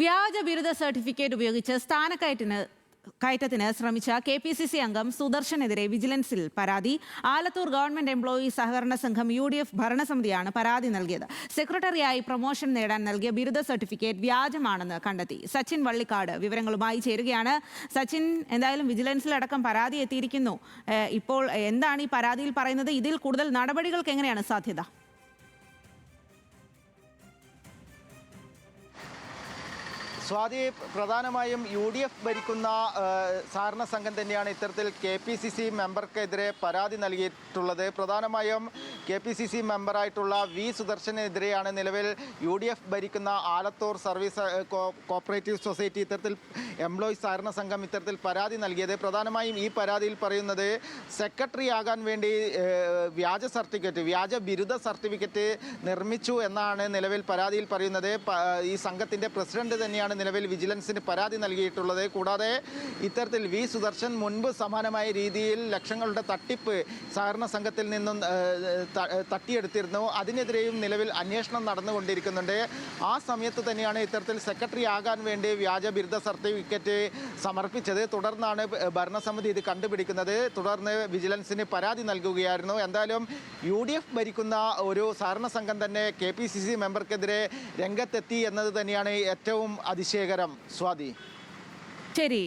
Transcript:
വ്യാജ ബിരുദ സർട്ടിഫിക്കറ്റ് ഉപയോഗിച്ച് കയറ്റത്തിന് ശ്രമിച്ച KPCC അംഗം സുദർശനെതിരെ വിജിലൻസിൽ പരാതി. ആലത്തൂർ ഗവൺമെന്റ് എംപ്ലോയി സഹകരണ സംഘം UDF ഭരണസമിതിയാണ് പരാതി നൽകിയത്. സെക്രട്ടറിയായി പ്രൊമോഷൻ നേടാൻ നൽകിയ ബിരുദ സർട്ടിഫിക്കറ്റ് വ്യാജമാണെന്ന് കണ്ടെത്തി. സച്ചിൻ വള്ളിക്കാട് വിവരങ്ങളുമായി ചേരുകയാണ്. സച്ചിൻ, എന്തായാലും വിജിലൻസിലടക്കം പരാതി എത്തിയിരിക്കുന്നു. ഇപ്പോൾ എന്താണ് ഈ പരാതിയിൽ പറയുന്നത്? ഇതിൽ കൂടുതൽ നടപടികൾക്ക് എങ്ങനെയാണ് സാധ്യത? സ്വാതി, പ്രധാനമായും UDF ഭരിക്കുന്ന സഹകരണ സംഘം തന്നെയാണ് ഇത്തരത്തിൽ KPCC മെമ്പർക്കെതിരെ പരാതി നൽകിയിട്ടുള്ളത്. പ്രധാനമായും KPCC മെമ്പറായിട്ടുള്ള V സുദർശനെതിരെയാണ് നിലവിൽ UDF ഭരിക്കുന്ന ആലത്തൂർ സർവീസ് കോപ്പറേറ്റീവ് സൊസൈറ്റി ഇത്തരത്തിൽ എംപ്ലോയീസ് സഹകരണ സംഘം ഇത്തരത്തിൽ പരാതി നൽകിയത്. പ്രധാനമായും ഈ പരാതിയിൽ പറയുന്നത് സെക്രട്ടറി ആകാൻ വേണ്ടി വ്യാജ ബിരുദ സർട്ടിഫിക്കറ്റ് നിർമ്മിച്ചു എന്നാണ് നിലവിൽ പരാതിയിൽ പറയുന്നത്. ഈ സംഘത്തിൻ്റെ പ്രസിഡന്റ് തന്നെയാണ് നിലവിൽ വിജിലൻസിന് പരാതി നൽകിയിട്ടുള്ളത്. കൂടാതെ ഇത്തരത്തിൽ V സുദർശൻ മുൻപ് സമാനമായ രീതിയിൽ ലക്ഷങ്ങളുടെ തട്ടിപ്പ് സഹകരണ സംഘത്തിൽ നിന്നും തട്ടിയെടുത്തിരുന്നു. അതിനെതിരെയും നിലവിൽ അന്വേഷണം നടന്നുകൊണ്ടിരിക്കുന്നുണ്ട്. ആ സമയത്ത് തന്നെയാണ് ഇത്തരത്തിൽ സെക്രട്ടറി ആകാൻ വേണ്ടി വ്യാജ ബിരുദ സർട്ടിഫിക്കറ്റ് സമർപ്പിച്ചത്. തുടർന്നാണ് ഭരണസമിതി ഇത് കണ്ടുപിടിക്കുന്നത്. തുടർന്ന് വിജിലൻസിന് പരാതി നൽകുകയായിരുന്നു. എന്തായാലും UDF ഭരിക്കുന്ന ഒരു സഹകരണ സംഘം തന്നെ KPCC മെമ്പർക്കെതിരെ രംഗത്തെത്തി എന്നത് തന്നെയാണ് ഏറ്റവും അതിശയകരം. സ്വാതി, ശരി.